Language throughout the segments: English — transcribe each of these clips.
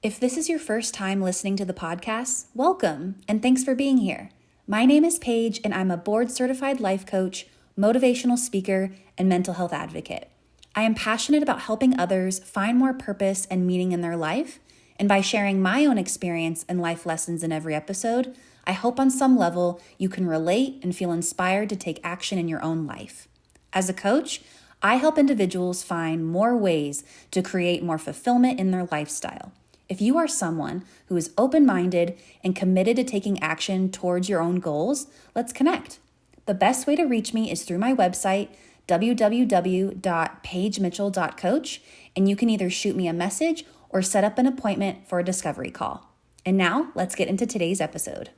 If this is your first time listening to the podcast, welcome and thanks for being here. My name is Paige and I'm a board-certified life coach, motivational speaker, and mental health advocate. I am passionate about helping others find more purpose and meaning in their life, and by sharing my own experience and life lessons in every episode, I hope on some level you can relate and feel inspired to take action in your own life. As a coach, I help individuals find more ways to create more fulfillment in their lifestyle. If you are someone who is open-minded and committed to taking action towards your own goals, let's connect. The best way to reach me is through my website, www.paigemitchell.coach, and you can either shoot me a message or set up an appointment for a discovery call. And now, let's get into today's episode.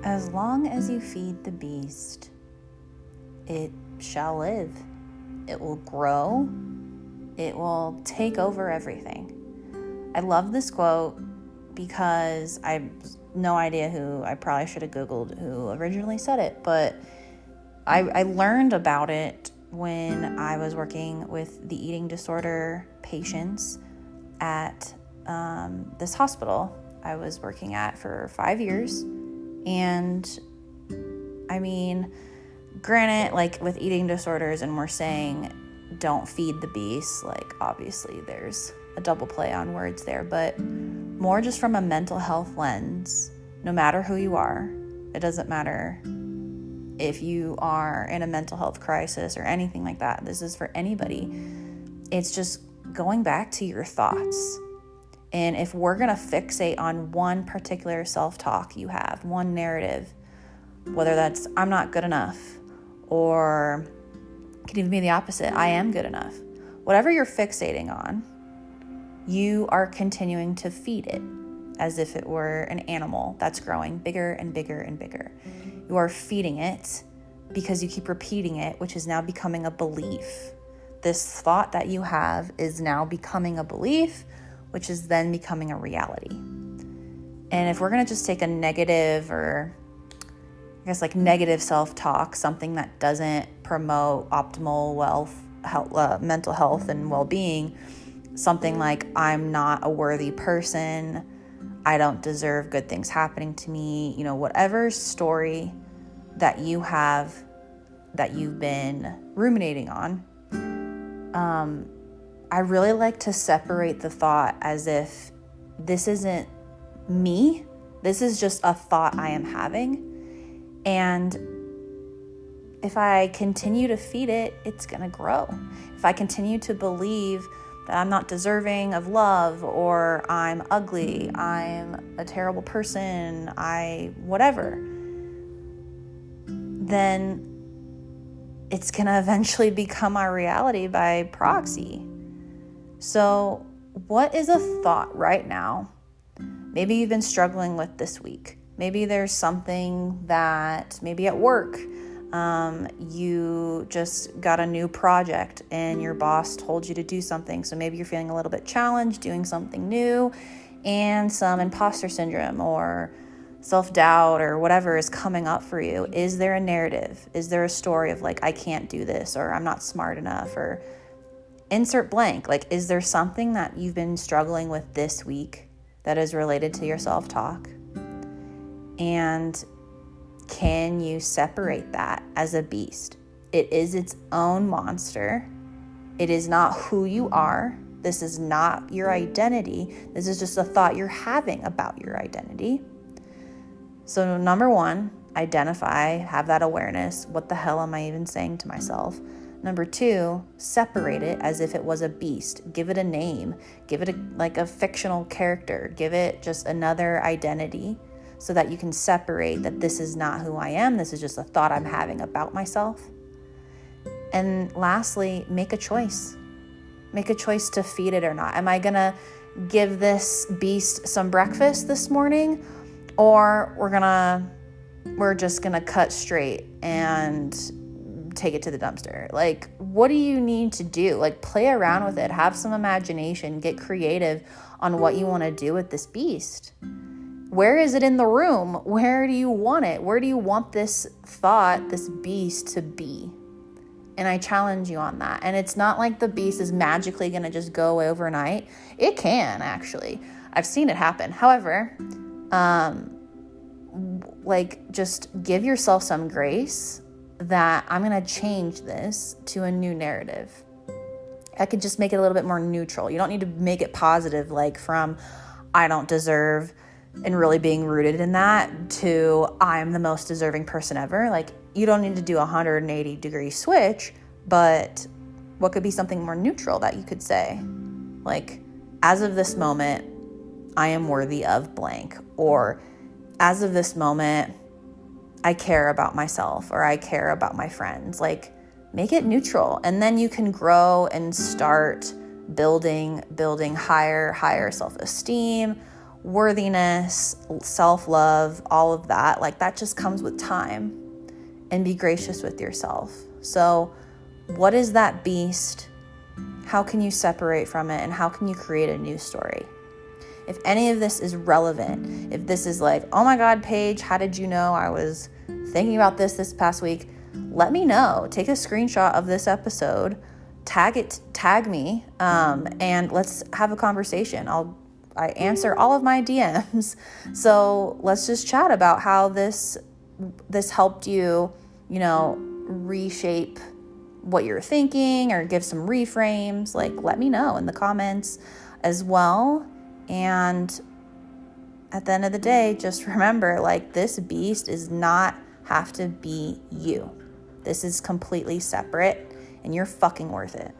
As long as you feed the beast, it shall live. It will grow. It will take over everything. I love this quote because I have no idea I probably should have Googled who originally said it, but I learned about it when I was working with the eating disorder patients at this hospital I was working at for 5 years. And I mean, granted, like with eating disorders and we're saying don't feed the beast, like obviously there's a double play on words there, but more just from a mental health lens, no matter who you are, it doesn't matter if you are in a mental health crisis or anything like that. This is for anybody. It's just going back to your thoughts. And if we're going to fixate on one particular self-talk you have, one narrative, whether that's I'm not good enough, or it could even be the opposite, I am good enough. Whatever you're fixating on, you are continuing to feed it as if it were an animal that's growing bigger and bigger and bigger. You are feeding it because you keep repeating it, which is now becoming a belief. This thought that you have is now becoming a belief, which is then becoming a reality. And if we're going to just take a negative or I guess like negative self-talk, something that doesn't promote optimal mental health and well-being, something like I'm not a worthy person, I don't deserve good things happening to me, whatever story that you have that you've been ruminating on, I really like to separate the thought as if this isn't me, this is just a thought I am having. And if I continue to feed it, it's going to grow. If I continue to believe that I'm not deserving of love, or I'm ugly, I'm a terrible person, whatever, then it's going to eventually become our reality by proxy. So what is a thought right now maybe you've been struggling with this week? Maybe there's something that maybe at work, you just got a new project and your boss told you to do something. So maybe you're feeling a little bit challenged doing something new, and some imposter syndrome or self-doubt or whatever is coming up for you. Is there a narrative? Is there a story of like, I can't do this, or I'm not smart enough, or insert blank? Like, is there something that you've been struggling with this week that is related to your self-talk? And can you separate that as a beast? It is its own monster. It is not who you are. This is not your identity. This is just a thought you're having about your identity. So number one, identify, have that awareness. What the hell am I even saying to myself? Number two, separate it as if it was a beast. Give it a name. Give it a fictional character. Give it just another identity so that you can separate that this is not who I am. This is just a thought I'm having about myself. And lastly, make a choice. Make a choice to feed it or not. Am I going to give this beast some breakfast this morning? Or we're just going to cut straight and take it to the dumpster? Like, what do you need to do? Like, play around with it. Have some imagination. Get creative on what you want to do with this beast. Where is it in the room? Where do you want it? Where do you want this thought, this beast to be? And I challenge you on that. And it's not like the beast is magically going to just go away overnight. It can, actually. I've seen it happen. However, just give yourself some grace that I'm going to change this to a new narrative. I could just make it a little bit more neutral. You don't need to make it positive, like from I don't deserve and really being rooted in that to I'm the most deserving person ever. Like, you don't need to do a 180-degree switch, but what could be something more neutral that you could say? Like, as of this moment, I am worthy of blank. Or as of this moment, I care about myself, or I care about my friends. Like, make it neutral. And then you can grow and start building higher self-esteem, worthiness, self-love, all of that. Like, that just comes with time. And be gracious with yourself. So what is that beast? How can you separate from it? And how can you create a new story? If any of this is relevant, if this is like, oh my God, Paige, how did you know I was thinking about this past week? Let me know. Take a screenshot of this episode, tag me, and let's have a conversation. I answer all of my DMs. So let's just chat about how this helped you, reshape what you're thinking or give some reframes. Like, let me know in the comments as well. And at the end of the day, just remember, like, this beast is not have to be you. This is completely separate, and you're fucking worth it.